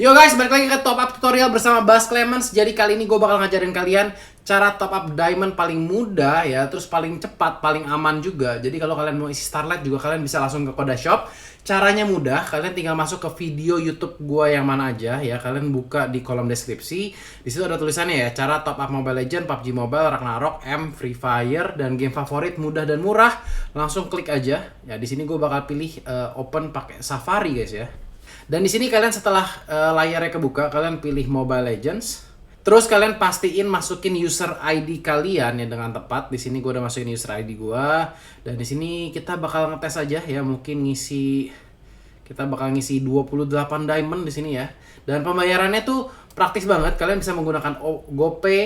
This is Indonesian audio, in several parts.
Yo guys, balik lagi ke top up tutorial bersama Bas Clemens. Jadi kali ini gue bakal ngajarin kalian cara top up diamond paling mudah ya, terus paling cepat, paling aman juga. Jadi kalau kalian mau isi Starlight juga kalian bisa langsung ke Koda Shop. Caranya mudah, kalian tinggal masuk ke video YouTube gue yang mana aja ya. Kalian buka di kolom deskripsi. Di situ ada tulisannya ya, cara top up Mobile Legends, PUBG Mobile, Ragnarok, Free Fire dan game favorit mudah dan murah. Langsung klik aja. Ya di sini gue bakal pilih open pakai Safari guys ya. Dan di sini kalian setelah layarnya kebuka, kalian pilih Mobile Legends. Terus kalian pastiin masukin user ID kalian ya dengan tepat. Di sini gue udah masukin user ID gue. Dan di sini kita bakal ngetes aja ya, mungkin kita bakal ngisi 28 diamond di sini ya. Dan pembayarannya tuh praktis banget. Kalian bisa menggunakan GoPay,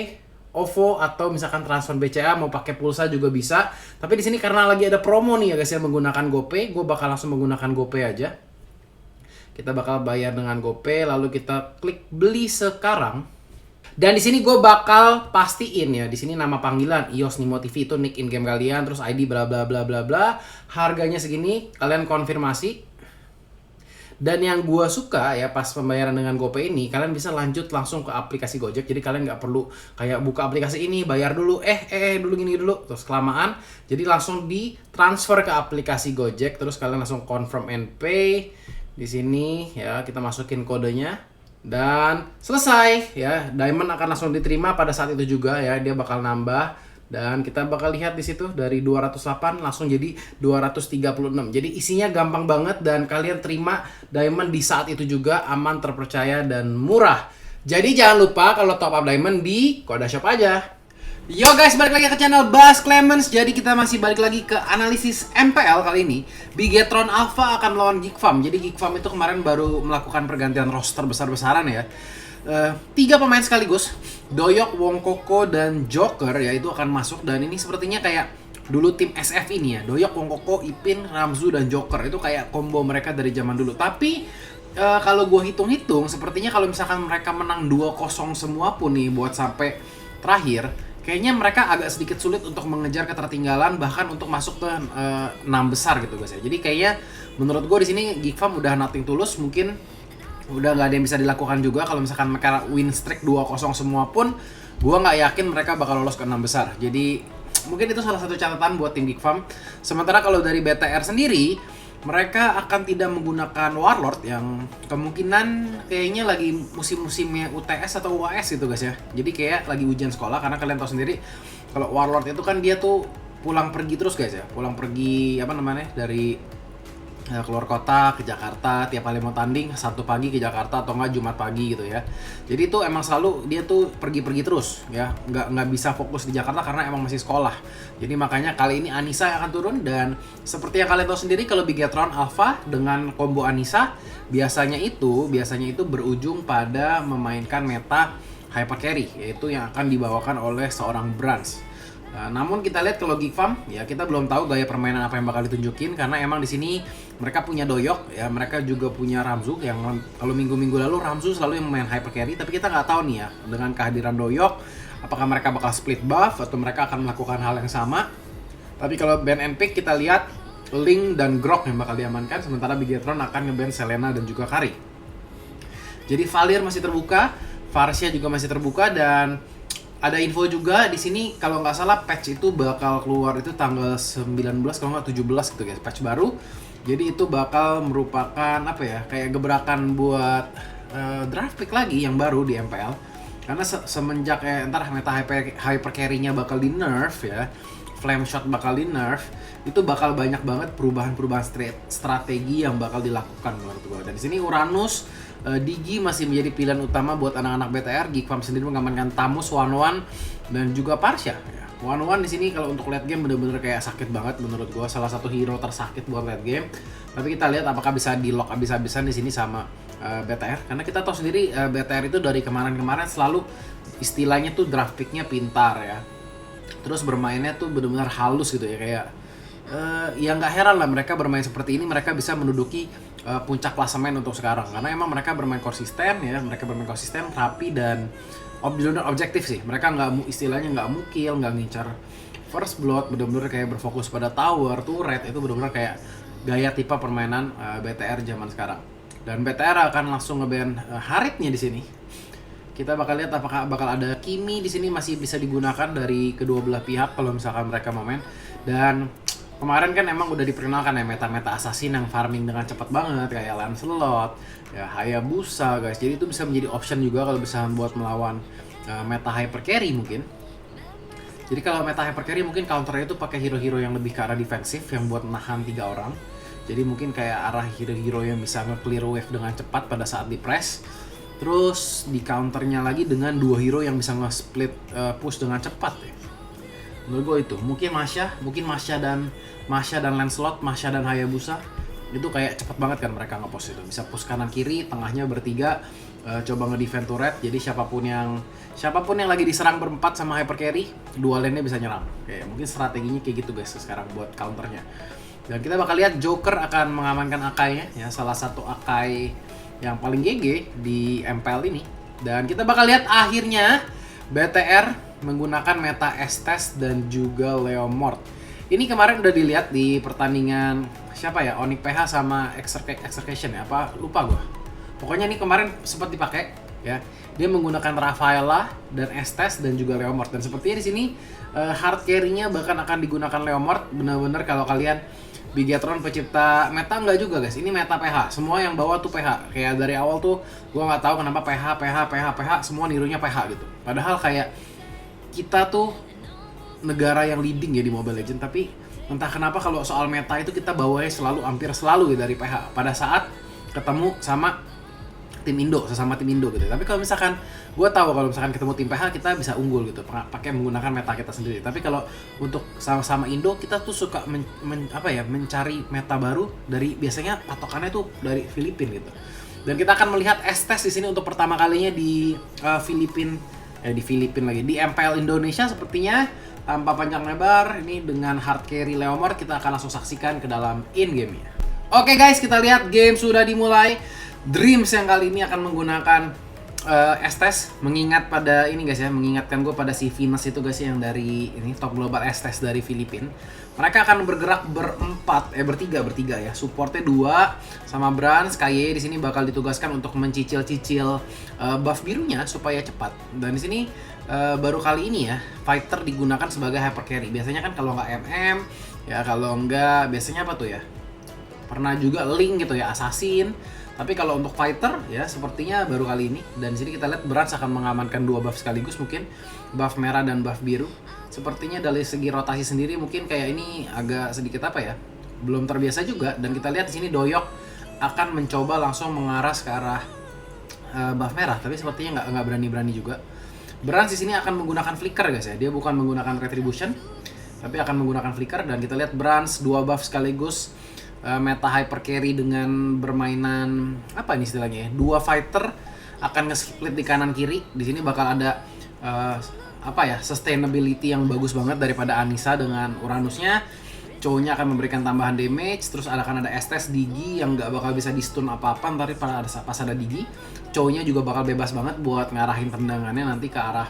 OVO, atau misalkan transfer BCA, mau pakai pulsa juga bisa. Tapi di sini karena lagi ada promo nih ya guys ya, menggunakan GoPay, gue bakal langsung menggunakan GoPay aja. Kita bakal bayar dengan GoPay, lalu kita klik beli sekarang. Dan di sini gue bakal pastiin ya, di sini nama panggilan iOS Nimo TV itu nick in game kalian, terus ID bla bla bla bla bla. Harganya segini, kalian konfirmasi. Dan yang gue suka ya pas pembayaran dengan GoPay ini, kalian bisa lanjut langsung ke aplikasi Gojek. Jadi kalian nggak perlu kayak buka aplikasi ini, bayar dulu, dulu gini dulu, terus kelamaan. Jadi langsung ditransfer ke aplikasi Gojek, terus kalian langsung confirm and pay. Di sini ya kita masukin kodenya dan selesai ya, diamond akan langsung diterima pada saat itu juga ya, dia bakal nambah dan kita bakal lihat di situ dari 208 langsung jadi 236. Jadi isinya gampang banget dan kalian terima diamond di saat itu juga, aman, terpercaya dan murah. Jadi jangan lupa kalau top up diamond di Koda Shop aja. Yo guys, balik lagi ke channel Bas Clemens. Jadi kita masih balik lagi ke analisis MPL kali ini. Bigetron Alpha akan melawan Geek Farm. Jadi Geek Farm itu kemarin baru melakukan pergantian roster besar-besaran ya. 3 pemain sekaligus, Doyok, Wong Koko, dan Joker ya, itu akan masuk. Dan ini sepertinya kayak dulu tim SF ini ya, Doyok, Wong Koko, Ipin, Ramzu, dan Joker. Itu kayak combo mereka dari zaman dulu. Tapi kalau gue hitung-hitung, sepertinya kalau misalkan mereka menang 2-0 semua pun nih buat sampai terakhir, kayaknya mereka agak sedikit sulit untuk mengejar ketertinggalan, bahkan untuk masuk ke 6 besar gitu guys ya. Jadi kayaknya menurut gue di sini Geek Farm udah nothing tulus, mungkin udah nggak ada yang bisa dilakukan juga. Kalau misalkan mereka win streak 2-0 semua pun, gue nggak yakin mereka bakal lolos ke 6 besar. Jadi mungkin itu salah satu catatan buat tim Geek Farm. Sementara kalau dari BTR sendiri, mereka akan tidak menggunakan Warlord yang kemungkinan kayaknya lagi musim-musimnya UTS atau UAS gitu guys ya. Jadi kayak lagi ujian sekolah, karena kalian tahu sendiri kalau Warlord itu kan dia tuh pulang pergi terus guys ya. Pulang pergi dari keluar kota ke Jakarta tiap kali mau tanding, Sabtu pagi ke Jakarta atau enggak Jumat pagi gitu ya. Jadi itu emang selalu dia tuh pergi-pergi terus ya, nggak bisa fokus di Jakarta karena emang masih sekolah. Jadi makanya kali ini Anissa yang akan turun, dan seperti yang kalian tahu sendiri kalau Bigetron Alpha dengan combo Anissa biasanya itu berujung pada memainkan meta hyper carry, yaitu yang akan dibawakan oleh seorang Brands. Namun kita lihat kalau Geek Farm ya, kita belum tahu gaya permainan apa yang bakal ditunjukin, karena emang di sini mereka punya Doyok ya, mereka juga punya Ramzu yang kalau minggu-minggu lalu Ramzu selalu yang main hyper carry, tapi kita nggak tahu nih ya dengan kehadiran Doyok apakah mereka bakal split buff atau mereka akan melakukan hal yang sama. Tapi kalau ban and pick kita lihat Link dan Grok yang bakal diamankan, sementara Bigetron akan ngeban Selena dan juga Kari. Jadi Valir masih terbuka, Varsia juga masih terbuka, dan ada info juga di sini kalau nggak salah patch itu bakal keluar itu tanggal 19 kalau nggak 17 gitu guys, patch baru. Jadi itu bakal merupakan kayak gebrakan buat draft pick lagi yang baru di MPL. Karena semenjak entar meta hyper carry-nya bakal di nerf ya, flame shot bakal di nerf, itu bakal banyak banget perubahan-perubahan strategi yang bakal dilakukan menurut gue. Dan di sini Uranus, Digi masih menjadi pilihan utama buat anak-anak BTR. Geek Farm sendiri mengamankan Tamus, One dan juga Parsha. Ya. One di sini kalau untuk late game bener-bener kayak sakit banget menurut gua, salah satu hero tersakit buat late game. Tapi kita lihat apakah bisa di lock habis-habisan di sini sama BTR. Karena kita tahu sendiri BTR itu dari kemarin-kemarin selalu istilahnya tuh draft picknya pintar ya. Terus bermainnya tuh benar-benar halus gitu ya, kayak ya nggak heran lah mereka bermain seperti ini, mereka bisa menduduki puncak klasemen untuk sekarang, karena emang mereka bermain konsisten ya, rapi dan objektif sih. Mereka istilahnya nggak mukil, nggak ngincar first blood, bener-bener kayak berfokus pada tower, turret. Itu bener-bener kayak gaya tipe permainan BTR zaman sekarang. Dan BTR akan langsung nge-ban Harithnya di sini. Kita bakal lihat apakah bakal ada Kimi di sini masih bisa digunakan dari kedua belah pihak kalau misalkan mereka mau main. Dan kemarin kan emang udah diperkenalkan ya meta-meta assassin yang farming dengan cepat banget kayak Lancelot, ya Hayabusa guys. Jadi itu bisa menjadi option juga kalau bisa buat melawan meta hyper carry mungkin. Jadi kalau meta hyper carry mungkin counternya itu pakai hero-hero yang lebih ke arah defensif yang buat menahan 3 orang. Jadi mungkin kayak arah hero-hero yang bisa nge-clear wave dengan cepat pada saat di press. Terus di counternya lagi dengan 2 hero yang bisa nge-split push dengan cepat ya. Menurut gue itu mungkin Masha dan Lancelot, Masha dan Hayabusa itu kayak cepet banget kan mereka nge-push itu, bisa push kanan kiri, tengahnya bertiga, coba nge-defend turret. Jadi siapapun yang lagi diserang berempat sama hyper carry, dua lane-nya bisa nyerang. Kayak mungkin strateginya kayak gitu guys sekarang buat counternya. Dan kita bakal lihat Joker akan mengamankan Akai-nya ya, salah satu Akai yang paling GG di MPL ini. Dan kita bakal lihat akhirnya BTR menggunakan meta Estes dan juga Leomord. Ini kemarin udah dilihat di pertandingan siapa ya, Onyx PH sama Execution ya, apa lupa gua. Pokoknya ini kemarin sempat dipakai ya. Dia menggunakan Rafaela dan Estes dan juga Leomord. Dan sepertinya di sini hard carry-nya bahkan akan digunakan Leomord. Bener-bener kalau kalian Bigetron pencipta meta enggak juga guys, ini meta PH. Semua yang bawa tuh PH. Kayak dari awal tuh gua nggak tahu kenapa PH semua nirunya PH gitu. Padahal kayak kita tuh negara yang leading ya di Mobile Legends, tapi entah kenapa kalau soal meta itu kita bawanya hampir selalu ya dari PH pada saat ketemu sama sesama tim Indo gitu. Tapi kalau misalkan gue tahu kalau misalkan ketemu tim PH kita bisa unggul gitu pakai menggunakan meta kita sendiri. Tapi kalau untuk sama-sama Indo kita tuh suka mencari meta baru dari biasanya patokannya tuh dari Filipina gitu. Dan kita akan melihat Estes di sini untuk pertama kalinya di Filipina lagi di MPL Indonesia sepertinya tanpa panjang lebar. Ini dengan hard carry Leomord kita akan langsung saksikan ke dalam in game nya. Oke guys, kita lihat game sudah dimulai. Dreams yang kali ini akan menggunakan Estes, mengingatkan gue pada si Venus itu guys yang dari ini top global Estes dari Filipina. Mereka akan bergerak bertiga ya. Supportnya 2 sama Brans, Kaye di sini bakal ditugaskan untuk mencicil-cicil buff birunya supaya cepat. Dan di sini baru kali ini ya fighter digunakan sebagai hyper carry. Biasanya kan kalau nggak MM ya, kalau nggak biasanya apa tuh ya? Pernah juga Link gitu ya, Assassin. Tapi kalau untuk fighter ya sepertinya baru kali ini. Dan di sini kita lihat Brans akan mengamankan 2 buff sekaligus, mungkin buff merah dan buff biru. Sepertinya dari segi rotasi sendiri mungkin kayak ini agak sedikit belum terbiasa juga. Dan kita lihat di sini Doyok akan mencoba langsung mengaras ke arah buff merah, tapi sepertinya nggak berani juga. Brans di sini akan menggunakan flicker guys ya. Dia bukan menggunakan retribution, tapi akan menggunakan flicker. Dan kita lihat Brans 2 buff sekaligus. Meta hyper carry dengan bermainan apa ini istilahnya ya, 2 fighter akan nge-split di kanan kiri. Di sini bakal ada sustainability yang bagus banget daripada Anissa dengan Uranusnya. Cowoknya akan memberikan tambahan damage, terus akan ada Estes Digi yang nggak bakal bisa di stun apa-apa ntar pas ada Digi. Cowoknya juga bakal bebas banget buat ngarahin tendangannya nanti ke arah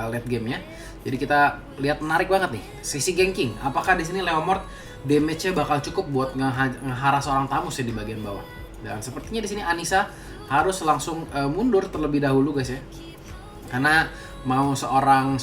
late game-nya. Jadi kita lihat menarik banget nih sisi ganking. Apakah di sini Leomord damage-nya bakal cukup buat ngeharas seorang Tamus ya di bagian bawah. Dan sepertinya di sini Anissa harus langsung mundur terlebih dahulu guys ya. Karena mau seorang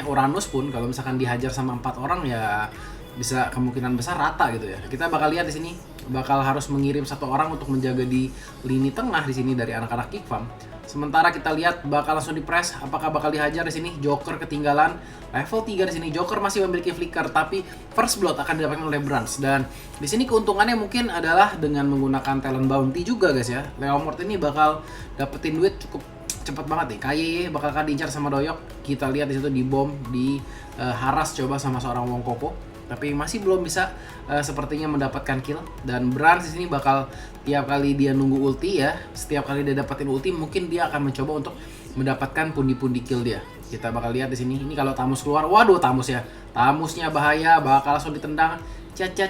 Uranus pun kalau misalkan dihajar sama 4 orang ya bisa kemungkinan besar rata gitu ya. Kita bakal lihat di sini bakal harus mengirim 1 orang untuk menjaga di lini tengah di sini dari anak-anak Kick Farm. Sementara kita lihat bakal langsung di-press, apakah bakal dihajar di sini. Joker ketinggalan level 3 di sini. Joker masih memiliki flicker tapi first blood akan didapatkan oleh Brans. Dan di sini keuntungannya mungkin adalah dengan menggunakan talent bounty juga guys ya. Leomord ini bakal dapetin duit cukup cepet banget nih. Kaye bakal diincar sama Doyok. Kita lihat di situ di bomb, di haras coba sama seorang Wong Koko. Tapi masih belum bisa sepertinya mendapatkan kill. Dan Brans di sini bakal tiap kali dia nunggu ulti ya, setiap kali dia dapetin ulti mungkin dia akan mencoba untuk mendapatkan pundi-pundi kill dia. Kita bakal lihat di sini. Ini kalau Tamus keluar, waduh Tamus ya. Tamusnya bahaya, bakal langsung ditendang. Cet.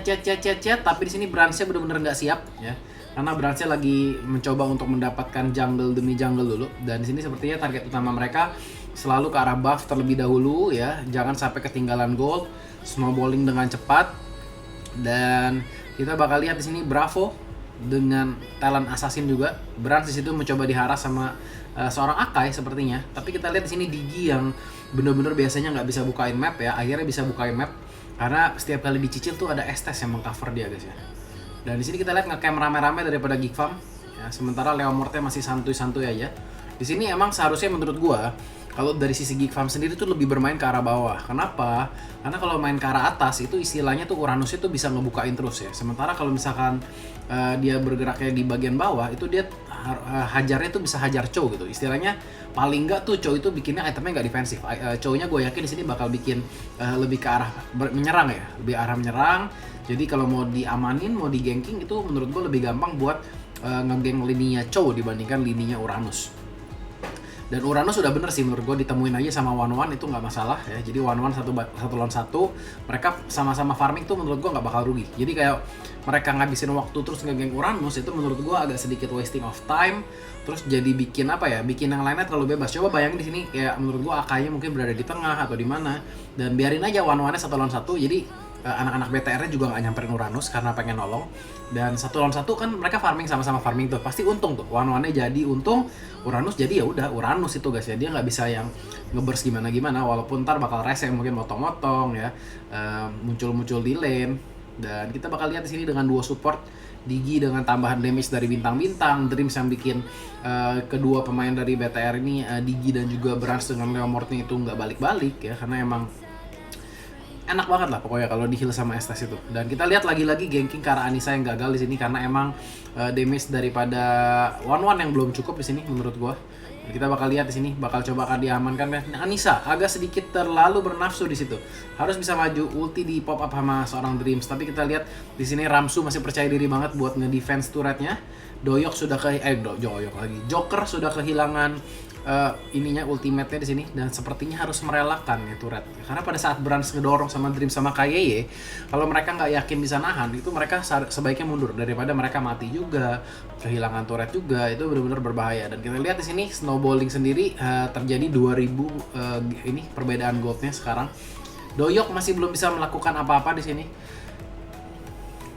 Tapi di sini Bransnya benar-benar nggak siap ya. Karena Bransnya lagi mencoba untuk mendapatkan jungle demi jungle dulu. Dan di sini sepertinya target utama mereka selalu ke arah buff terlebih dahulu ya. Jangan sampai ketinggalan gold. Snowballing dengan cepat. Dan kita bakal lihat di sini Bravo dengan talent assassin juga. Brans di situ mencoba diharas sama seorang Akai sepertinya. Tapi kita lihat di sini Digi yang bener-bener biasanya nggak bisa bukain map ya, akhirnya bisa bukain map karena setiap kali dicicil tuh ada Estes yang mengcover dia guys ya. Dan di sini kita lihat ngecam rame-rame daripada Geek Farm. Ya, sementara Leo Morte masih santuy-santuy aja. Di sini emang seharusnya menurut gua kalau dari sisi Geek Farm sendiri tuh lebih bermain ke arah bawah. Kenapa? Karena kalau main ke arah atas itu istilahnya tuh Uranus itu bisa ngebukain terus ya. Sementara kalau misalkan dia bergeraknya di bagian bawah itu dia hajarnya tuh bisa hajar Chow gitu. Istilahnya paling enggak tuh Chow itu bikinnya itemnya nggak defensif. Chow-nya gue yakin di sini bakal bikin lebih ke arah menyerang ya, lebih arah menyerang. Jadi kalau mau diamanin, mau di ganking itu menurut gue lebih gampang buat ngegeng lininya Chow dibandingkan lininya Uranus. Dan Uranus sudah bener sih menurut gue, ditemuin aja sama One itu nggak masalah ya. Jadi One satu lawan satu, mereka sama-sama farming tuh menurut gue nggak bakal rugi. Jadi kayak mereka ngabisin waktu terus ngegeng Uranus itu menurut gue agak sedikit wasting of time. Terus jadi bikin apa ya? Bikin yang lainnya terlalu bebas. Coba bayangin di sini kayak menurut gue Akainya mungkin berada di tengah atau di mana, dan biarin aja One-nya satu lawan satu. Jadi anak-anak BTR-nya juga nggak nyamperin Uranus karena pengen nolong. Dan satu lawan satu kan mereka farming sama-sama farming tuh, pasti untung tuh. One-nya jadi untung, Uranus jadi ya udah Uranus itu guys ya. Dia nggak bisa yang ngeburst gimana-gimana, walaupun ntar bakal rese mungkin motong-motong ya, muncul-muncul di lane. Dan kita bakal lihat di sini dengan dua support, Digi dengan tambahan damage dari bintang-bintang, Dreams yang bikin kedua pemain dari BTR ini, Digi dan juga Brans dengan Leomortnya itu nggak balik-balik ya, karena emang enak banget lah pokoknya kalau di heal sama Estes itu. Dan kita lihat lagi-lagi ganking ke arah Anissa yang gagal di sini karena emang damage daripada One yang belum cukup di sini menurut gua. Dan kita bakal lihat di sini, bakal coba akan diamankan kan. Nah, Anissa agak sedikit terlalu bernafsu di situ. Harus bisa maju ulti di pop up sama seorang Dreams. Tapi kita lihat di sini Ramsu masih percaya diri banget buat nge-defense turretnya. Doyok sudah Joker sudah kehilangan ininya ultimate-nya di sini, dan sepertinya harus merelakan ya turret. Karena pada saat Brans ngedorong sama Dream sama KYY, kalau mereka nggak yakin bisa nahan, itu mereka sebaiknya mundur daripada mereka mati juga, kehilangan turret juga, itu benar-benar berbahaya. Dan kita lihat di sini snowballing sendiri terjadi 2000 ini perbedaan goldnya sekarang. Doyok masih belum bisa melakukan apa-apa di sini.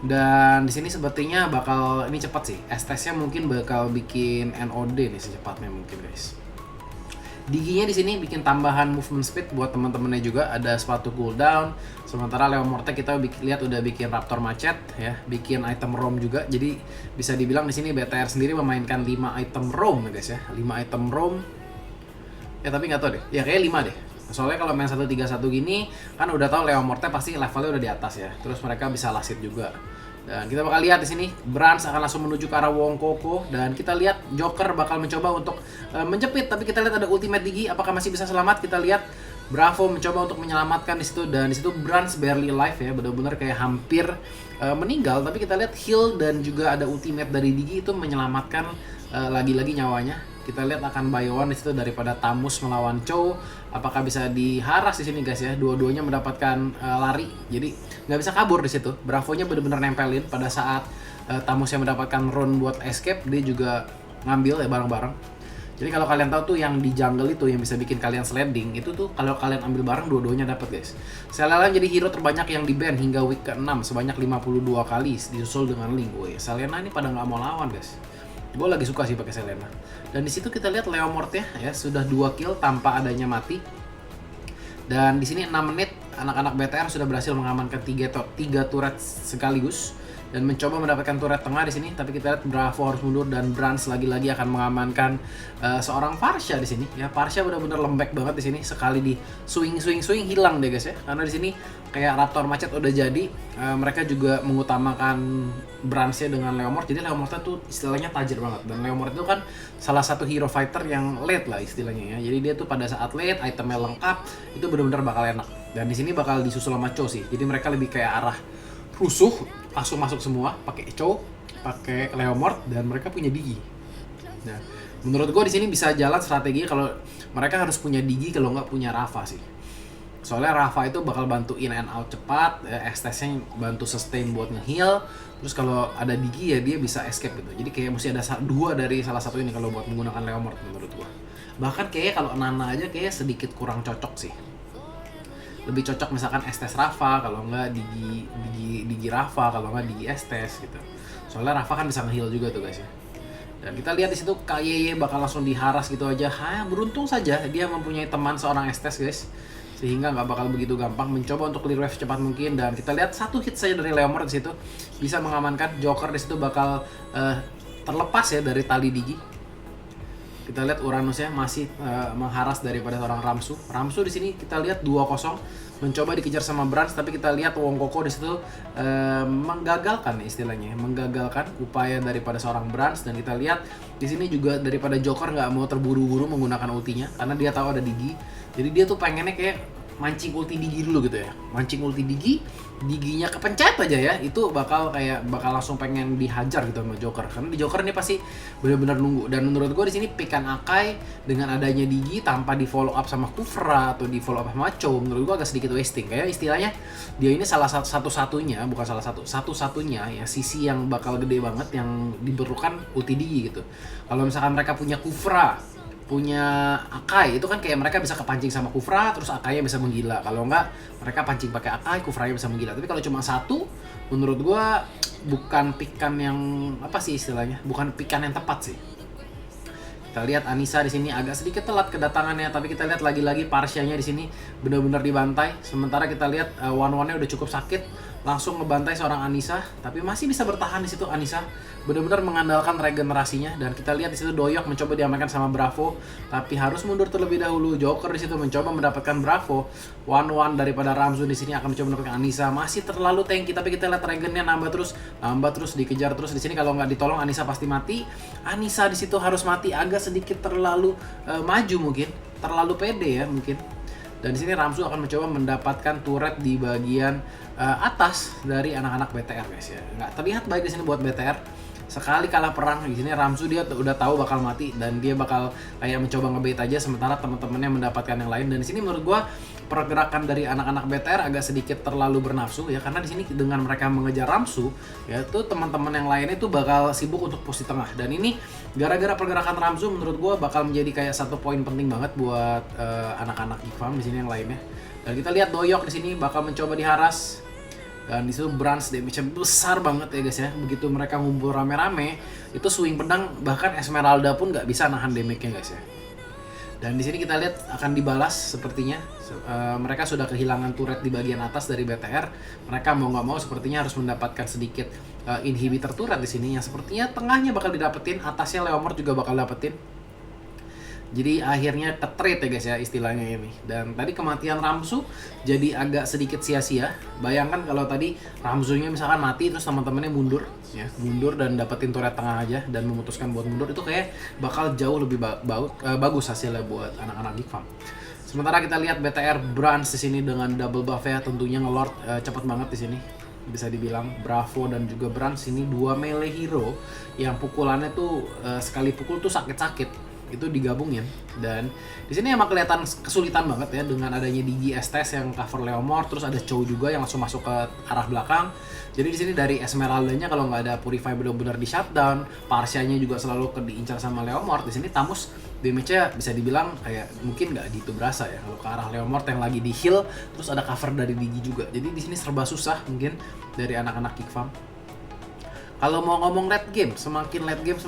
Dan di sini sepertinya bakal ini cepat sih. Estes-nya mungkin bakal bikin NOD nih secepatnya mungkin guys. Diginya di sini bikin tambahan movement speed buat teman-temannya juga, ada sepatu cooldown. Sementara Leomorte kita lihat udah bikin Raptor Macet ya, bikin item roam juga. Jadi bisa dibilang di sini BTR sendiri memainkan 5 item roam ya guys ya. 5 item roam. Ya tapi nggak tahu deh. Ya kayak 5 deh. Soalnya kalau main 1-3-1 gini kan udah tahu Leomorte pasti levelnya udah di atas ya. Terus mereka bisa lasit juga. Dan kita bakal lihat di sini Brans akan langsung menuju ke arah Wong Koko, dan kita lihat Joker bakal mencoba untuk menjepit, tapi kita lihat ada ultimate Digi, apakah masih bisa selamat? Kita lihat Bravo mencoba untuk menyelamatkan di situ, dan di situ Brans barely alive ya, benar-benar kayak hampir meninggal, tapi kita lihat heal dan juga ada ultimate dari Digi itu menyelamatkan lagi-lagi nyawanya. Kita lihat akan buy one di situ daripada Tamus melawan Chow. Apakah bisa diharas di sini guys ya? Dua-duanya mendapatkan lari, jadi nggak bisa kabur di situ. Bravo-nya benar-benar nempelin pada saat Tamus yang mendapatkan run buat escape, dia juga ngambil ya bareng-bareng. Jadi kalau kalian tahu tuh yang di jungle itu yang bisa bikin kalian sliding, itu tuh kalau kalian ambil bareng dua-duanya dapat guys. Selena jadi hero terbanyak yang di ban hingga week ke-6 sebanyak 52 kali, disusul dengan Link. Woi, Selena ini pada nggak mau lawan guys. Gue lagi suka sih pakai Selena. Dan di situ kita lihat Leomorte ya sudah 2 kill tanpa adanya mati. Dan di sini 6 menit anak-anak BTR sudah berhasil mengamankan 3 turret sekaligus dan mencoba mendapatkan turret tengah di sini, tapi kita lihat Bravo harus mundur dan Brans lagi-lagi akan mengamankan seorang Farsha di sini. Ya Farsha benar-benar lembek banget di sini, sekali di swing hilang deh guys ya. Karena di sini kayak Raptor Macet udah jadi, mereka juga mengutamakan Bransnya dengan Leomort. Jadi Leomort tuh istilahnya tajir banget, dan Leomort itu kan salah satu hero fighter yang late lah istilahnya ya. Jadi dia tuh pada saat late itemnya lengkap itu benar-benar bakal enak. Dan di sini bakal disusul sama Cho sih. Jadi mereka lebih kayak arah rusuh, langsung masuk semua pakai Cho, pakai Leomort, dan mereka punya Digi. Nah, menurut gue di sini bisa jalan strategi kalau mereka harus punya Digi, kalau nggak punya Rafa sih. Soalnya Rafa itu bakal bantu in and out cepat, Estes-nya bantu sustain buat nge-heal. Terus kalau ada Digi ya dia bisa escape gitu. Jadi kayak mesti ada dua dari salah satu ini kalau buat menggunakan Leomort menurut gue. Bahkan kayak kalau Nana aja kayak sedikit kurang cocok sih. Lebih cocok misalkan Estes Rafa, kalau nggak Digi Rafa, kalau nggak Digi Estes gitu. Soalnya Rafa kan bisa nge-heal juga tuh guys ya. Dan kita lihat di situ KYY bakal langsung diharas gitu aja. Beruntung saja dia mempunyai teman seorang Estes guys, sehingga nggak bakal begitu gampang mencoba untuk clear wave cepat mungkin. Dan kita lihat satu hit saja dari Leomord di situ bisa mengamankan. Joker di situ bakal terlepas ya dari tali Digi. Kita lihat Uranusnya masih mengharas daripada seorang Ramsu. Ramsu di sini kita lihat 2-0 mencoba dikejar sama Brans, tapi kita lihat Wong Koko di situ menggagalkan istilahnya, menggagalkan upaya daripada seorang Brans. Dan kita lihat di sini juga daripada Joker nggak mau terburu-buru menggunakan ultinya karena dia tahu ada Digi. Jadi dia tuh pengennya kayak mancing ulti Digi dulu gitu ya, mancing ulti Digi, Diginya kepencet aja ya, itu bakal langsung pengen dihajar gitu sama Joker. Karena di Joker ini pasti benar-benar nunggu. Dan menurut gue di sini pikan Akai dengan adanya Digi tanpa di follow up sama Kufra atau di follow up sama Cho, menurut gue agak sedikit wasting. Kayak istilahnya dia ini salah satu-satunya, bukan salah satu-satunya ya sisi yang bakal gede banget yang diperlukan ulti Digi gitu. Kalau misalkan mereka punya Kufra, punya Akai, itu kan kayak mereka bisa kepancing sama Kufra, terus Akainya bisa menggila. Kalau enggak, mereka pancing pakai Akai, Kufranya bisa menggila. Tapi kalau cuma satu, menurut gua bukan pikan yang apa sih istilahnya, bukan pikan yang tepat sih. Kita lihat Anissa di sini agak sedikit telat kedatangannya, tapi kita lihat lagi-lagi Parsianya di sini benar-benar dibantai. Sementara kita lihat one-one-nya udah cukup sakit, langsung ngebantai seorang Anissa, tapi masih bisa bertahan di situ. Anissa benar-benar mengandalkan regenerasinya. Dan kita lihat di situ Doyok mencoba diamankan sama Bravo, tapi harus mundur terlebih dahulu. Joker di situ mencoba mendapatkan Bravo. One-one daripada Ramzu di sini akan mencoba mendapatkan Anissa, masih terlalu tanky, tapi kita lihat regennya nambah terus dikejar terus. Di sini kalau nggak ditolong Anissa pasti mati. Anissa di situ harus mati, agak sedikit terlalu maju mungkin, terlalu pede ya mungkin. Dan di sini Ramsu akan mencoba mendapatkan turret di bagian atas dari anak-anak BTR guys ya. Nggak terlihat baik di sini buat BTR. Sekali kalah perang di sini Ramsu dia udah tahu bakal mati dan dia bakal kayak mencoba ngebait aja, sementara teman-temannya mendapatkan yang lain. Dan di sini menurut gua pergerakan dari anak-anak BTR agak sedikit terlalu bernafsu ya, karena di sini dengan mereka mengejar Ramsu ya tuh teman-teman yang lainnya tuh bakal sibuk untuk posisi tengah. Dan ini gara-gara pergerakan Ramsu menurut gua bakal menjadi kayak satu poin penting banget buat anak-anak Geek Farm di sini yang lainnya. Dan kita lihat Doyok di sini bakal mencoba diharas. Dan disitu Brans damage-nya besar banget ya guys ya. Begitu mereka ngumpul rame-rame, itu swing pedang bahkan Esmeralda pun nggak bisa nahan damage-nya guys ya. Dan di sini kita lihat akan dibalas sepertinya. Mereka sudah kehilangan turret di bagian atas dari BTR. Mereka mau nggak mau sepertinya harus mendapatkan sedikit inhibitor turret di sini, yang sepertinya tengahnya bakal didapetin, atasnya Leomord juga bakal dapetin. Jadi akhirnya ke-trade ya guys ya istilahnya ini. Dan tadi kematian Ramsu jadi agak sedikit sia-sia. Bayangkan kalau tadi Ramsunya misalkan mati terus teman-temannya mundur ya, mundur dan dapetin turret tengah aja dan memutuskan buat mundur, itu kayak bakal jauh lebih bagus hasilnya buat anak-anak Geek Farm. Sementara kita lihat BTR Brans di sini dengan double buff ya, tentunya ngelord cepet banget di sini. Bisa dibilang Bravo dan juga Brans ini dua melee hero yang pukulannya tuh sekali pukul tuh sakit-sakit. Itu digabungin. Dan di sini emang kelihatan kesulitan banget ya dengan adanya Digi Estes yang cover Leomord, terus ada Chow juga yang langsung masuk ke arah belakang. Jadi di sini dari Esmeraldanya kalau nggak ada Purify benar-benar di shutdown, Parsianya juga selalu diincar sama Leomord. Di sini Tamus damage-nya bisa dibilang kayak mungkin nggak gitu berasa ya kalau ke arah Leomord yang lagi di heal, terus ada cover dari Digi juga. Jadi di sini serba susah mungkin dari anak-anak Geek Farm. Kalau mau ngomong late game, semakin late game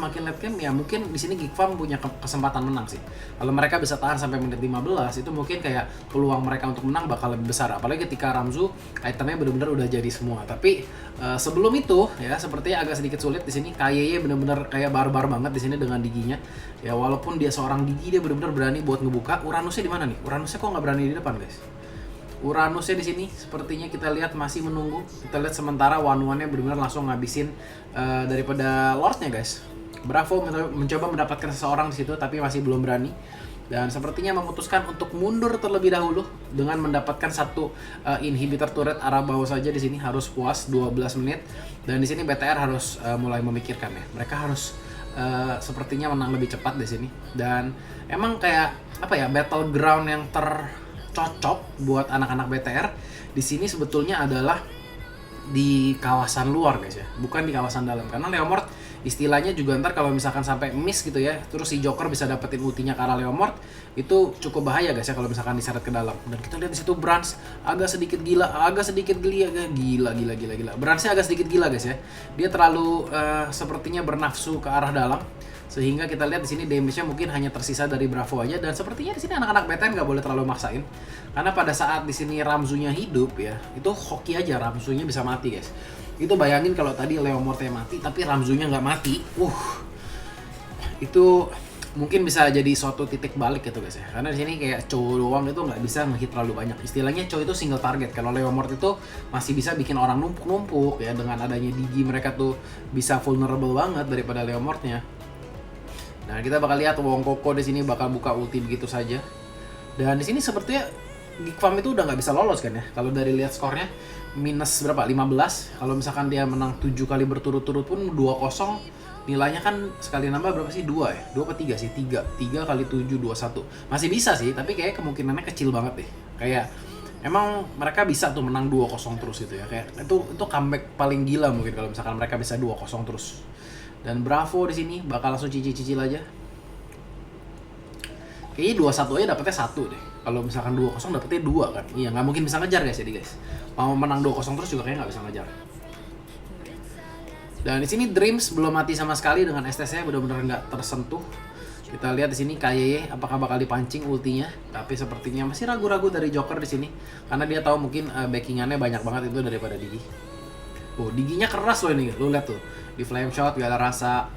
ya mungkin di sini Geek Farm punya kesempatan menang sih. Kalau mereka bisa tahan sampai menit 15, itu mungkin kayak peluang mereka untuk menang bakal lebih besar. Apalagi ketika Ramzu itemnya benar-benar udah jadi semua. Tapi sebelum itu ya sepertinya agak sedikit sulit di sini. KYY benar-benar kayak barbar banget di sini dengan Diginya. Ya walaupun dia seorang Digi, dia benar-benar berani buat ngebuka. Uranusnya di mana nih? Uranusnya kok nggak berani di depan guys? Uranusnya di sini sepertinya kita lihat masih menunggu. Kita lihat sementara one-one-nya benar-benar langsung ngabisin daripada Lordnya guys. Bravo mencoba mendapatkan seseorang di situ tapi masih belum berani. Dan sepertinya memutuskan untuk mundur terlebih dahulu dengan mendapatkan satu inhibitor turret arah bawah saja. Di sini harus puas 12 menit. Dan di sini BTR harus mulai memikirkan ya. Mereka harus sepertinya menang lebih cepat di sini. Dan emang kayak apa ya, battleground yang cocok buat anak-anak BTR di sini sebetulnya adalah di kawasan luar guys ya, bukan di kawasan dalam, karena Leomord Istilahnya juga ntar kalau misalkan sampai miss gitu ya, terus si Joker bisa dapetin ultinya ke arah Leomord, itu cukup bahaya guys ya kalau misalkan diseret ke dalam. Dan kita lihat di situ Brans agak sedikit gila, gila. Bransnya agak sedikit gila guys ya. Dia terlalu sepertinya bernafsu ke arah dalam, sehingga kita lihat di sini damage-nya mungkin hanya tersisa dari Bravo aja. Dan sepertinya di sini anak-anak BTN nggak boleh terlalu maksain, karena pada saat di sini Ramzunya hidup ya, itu hoki aja Ramzunya bisa mati guys. Itu bayangin kalau tadi Leomordnya mati tapi Ramzunya nggak mati, itu mungkin bisa jadi suatu titik balik gitu guys ya. Karena di sini kayak cowok doang itu nggak bisa ngehit terlalu banyak. Istilahnya cowok itu single target. Kalau Leomord itu masih bisa bikin orang numpuk-numpuk ya, dengan adanya Digi mereka tuh bisa vulnerable banget daripada Leomordnya. Nah, kita bakal lihat Wong Koko di sini bakal buka ulti begitu saja. Dan di sini sepertinya Geek Farm itu udah nggak bisa lolos kan ya. Kalau dari lihat skornya minus berapa? 15. Kalau misalkan dia menang 7 kali berturut-turut pun 2-0, nilainya kan sekali nambah berapa sih? 2 ya? 2 apa 3 sih? 3 kali 7, 21. Masih bisa sih, tapi kayak kemungkinannya kecil banget deh. Kayak emang mereka bisa tuh menang 2-0 terus gitu ya. Kayak itu comeback paling gila mungkin kalau misalkan mereka bisa 2-0 terus. Dan Bravo di sini bakal langsung cicil-cicil aja. Kayaknya 2-1 aja dapetnya 1 deh. Kalau misalkan 2-0 dapetnya 2 kan. Iya, nggak mungkin bisa ngejar guys, jadi guys. Mau menang 2-0 terus juga kayaknya nggak bisa ngejar. Dan di sini Dreams belum mati sama sekali dengan STC-nya benar-benar nggak tersentuh. Kita lihat di sini KYY apakah bakal dipancing ultinya, tapi sepertinya masih ragu-ragu dari Joker di sini karena dia tahu mungkin backingannya banyak banget itu daripada Digi. Diginya keras loh ini, lu lihat tuh. Di flame shot gak ada rasa.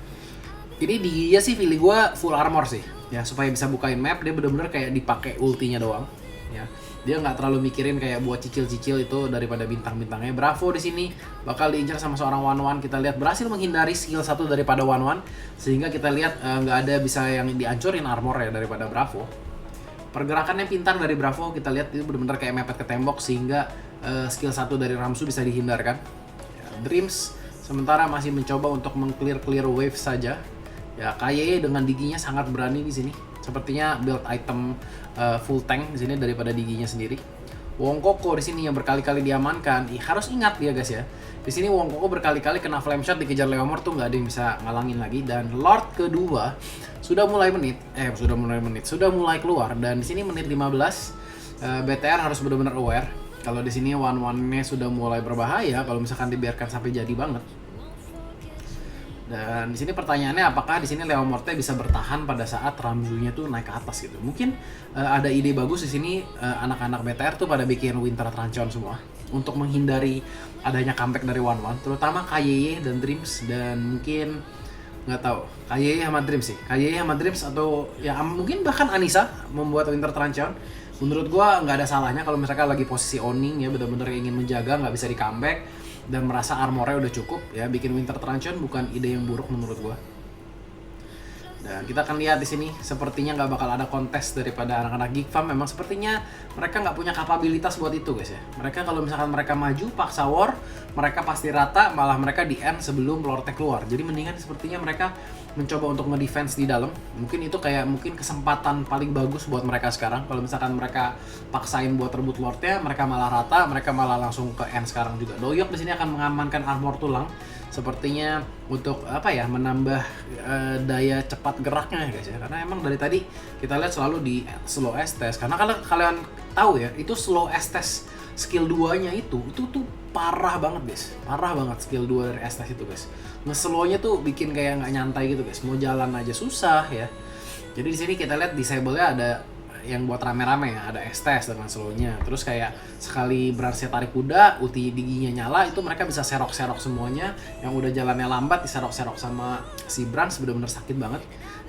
Ini Diginya sih feeling gue full armor sih. Ya, supaya bisa bukain map, dia bener-bener kayak dipakai ultinya doang. Ya, dia nggak terlalu mikirin kayak buat cicil-cicil itu daripada bintang-bintangnya. Bravo di sini bakal diincar sama seorang One-One. Kita lihat berhasil menghindari skill 1 daripada One-One, sehingga kita lihat nggak ada bisa yang dihancurin armornya daripada Bravo. Pergerakannya pintar dari Bravo, kita lihat itu benar-benar kayak mepet ke tembok sehingga skill 1 dari Ramzu bisa dihindarkan. Ya, Dreams sementara masih mencoba untuk meng-clear wave saja. Ya, KYY dengan Diginya sangat berani di sini. Sepertinya build item full tank di sini daripada Diginya sendiri. Wong Koko di sini yang berkali-kali diamankan. Harus ingat ya guys ya. Di sini Wong Koko berkali-kali kena flame shot dikejar Leomord tuh nggak ada yang bisa ngalangin lagi. Dan Lord kedua sudah mulai keluar. Dan di sini menit 15 BTR harus benar-benar aware. Kalau di sini one-one-nya sudah mulai berbahaya kalau misalkan dibiarkan sampai jadi banget. Dan di sini pertanyaannya apakah di sini Leomordnya bisa bertahan pada saat Ramzunya tuh naik ke atas gitu. Mungkin ada ide bagus di sini anak-anak BTR tuh pada bikin Winter Truncheon semua untuk menghindari adanya comeback dari One-One, terutama KYY dan Dreams, dan mungkin nggak tahu KYY sama Dreams sih. KYY sama Dreams atau ya mungkin bahkan Anissa membuat Winter Truncheon. Menurut gua nggak ada salahnya kalau mereka lagi posisi owning ya, benar-benar ingin menjaga, nggak bisa di comeback dan merasa armornya udah cukup ya, bikin Winter Truncheon bukan ide yang buruk menurut gua. Dan kita akan lihat di sini sepertinya nggak bakal ada kontes daripada anak-anak Geek Farm. Memang sepertinya mereka nggak punya kapabilitas buat itu guys ya. Mereka kalau misalkan mereka maju paksa war, mereka pasti rata, malah mereka di end sebelum Lordnya keluar. Jadi mendingan sepertinya mereka mencoba untuk ngedefense di dalam. Mungkin itu kayak kesempatan paling bagus buat mereka sekarang. Kalau misalkan mereka paksain buat rebut Lordnya, mereka malah rata, mereka malah langsung ke end sekarang juga. Doyok di sini akan mengamankan armor tulang. Sepertinya untuk menambah daya cepat geraknya guys ya, karena emang dari tadi kita lihat selalu di slow S-test, karena kalau kalian tahu ya itu slow S-test skill 2 nya itu tuh parah banget guys, parah banget skill 2 dari S-test itu guys. Nge-slow-nya tuh bikin kayak nggak nyantai gitu guys, mau jalan aja susah ya. Jadi di sini kita lihat disable-nya ada yang buat rame-rame ya, ada S-test dengan slow-nya. Terus kayak sekali Bransnya tarik kuda, ulti Diginya nyala, itu mereka bisa serok-serok semuanya. Yang udah jalannya lambat diserok-serok sama si Brans, bener-bener sakit banget.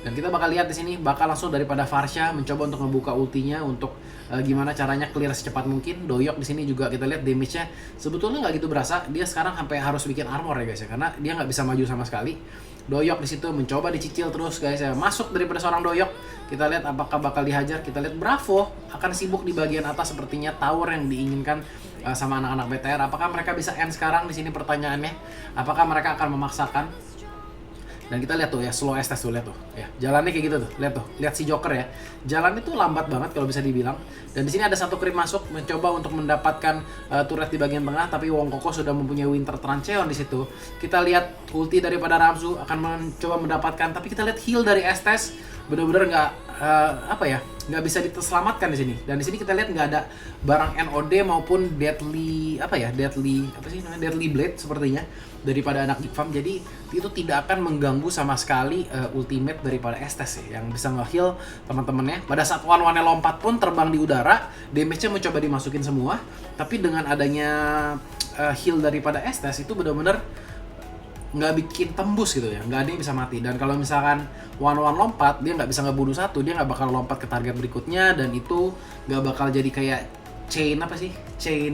Dan kita bakal lihat di sini bakal langsung daripada Farsha mencoba untuk ngebuka ultinya untuk gimana caranya clear secepat mungkin. Doyok di sini juga kita lihat damage-nya sebetulnya nggak gitu berasa. Dia sekarang sampai harus bikin armor ya guys ya, karena dia nggak bisa maju sama sekali. Doyok di situ mencoba dicicil terus guys ya. Masuk daripada seorang Doyok. Kita lihat apakah bakal dihajar. Kita lihat Bravo akan sibuk di bagian atas, sepertinya tower yang diinginkan sama anak-anak BTR. Apakah mereka bisa end sekarang? Di sini pertanyaannya. Apakah mereka akan memaksakan? Dan kita lihat tuh ya, slow Estes tuh, lihat tuh ya. Jalannya kayak gitu tuh. Lihat si Joker ya. Jalannya tuh lambat banget kalau bisa dibilang. Dan di sini ada satu creep masuk mencoba untuk mendapatkan turret di bagian tengah, tapi Wong Koko sudah mempunyai Winter Trancheon di situ. Kita lihat ulti daripada Ramzu akan mencoba mendapatkan, tapi kita lihat heal dari Estes benar-benar nggak nggak bisa diselamatkan di sini. Dan di sini kita lihat nggak ada barang NOD maupun deadly deadly blade sepertinya daripada anak Geek Farm. Jadi itu tidak akan mengganggu sama sekali ultimate daripada Estes ya, yang bisa nge-heal teman-temannya. Pada saat one-one lompat pun terbang di udara, damage-nya mencoba dimasukin semua, tapi dengan adanya heal daripada Estes itu benar-benar nggak bikin tembus gitu ya, nggak ada yang bisa mati. Dan kalau misalkan one-one lompat, dia nggak bisa ngebunuh satu, dia nggak bakal lompat ke target berikutnya, dan itu nggak bakal jadi kayak chain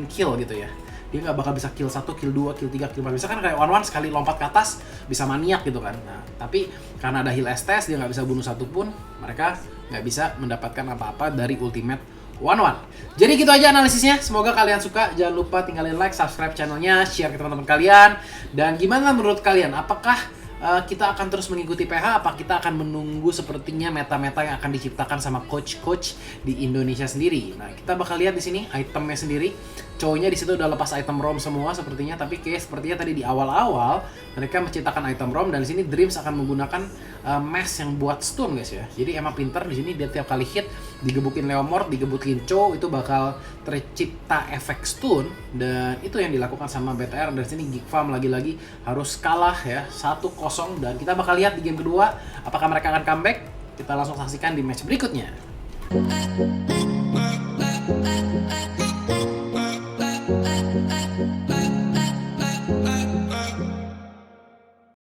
kill gitu ya. Dia nggak bakal bisa kill 1, kill 2, kill 3, kill 4. Misalkan kayak one-one sekali lompat ke atas bisa maniak gitu kan. Nah, tapi karena ada heal Estes, dia nggak bisa bunuh satu pun, mereka nggak bisa mendapatkan apa-apa dari ultimate one-one. Jadi gitu aja analisisnya. Semoga kalian suka. Jangan lupa tinggalin like, subscribe channelnya, share ke teman-teman kalian. Dan gimana menurut kalian? Apakah kita akan terus mengikuti PH? Apa kita akan menunggu sepertinya meta-meta yang akan diciptakan sama coach-coach di Indonesia sendiri? Nah, kita bakal lihat di sini itemnya sendiri. Cowoknya di situ udah lepas item ROM semua sepertinya, tapi kayak sepertinya tadi di awal-awal mereka menciptakan item ROM, dan di sini Dreams akan menggunakan mask yang buat stun guys ya. Jadi emang pinter di sini, dia tiap kali hit digebukin Leomord, digebukin Cho, itu bakal tercipta efek stun, dan itu yang dilakukan sama BTR. Dan sini Geek Farm lagi-lagi harus kalah ya 1-0, dan kita bakal lihat di game kedua apakah mereka akan comeback. Kita langsung saksikan di match berikutnya.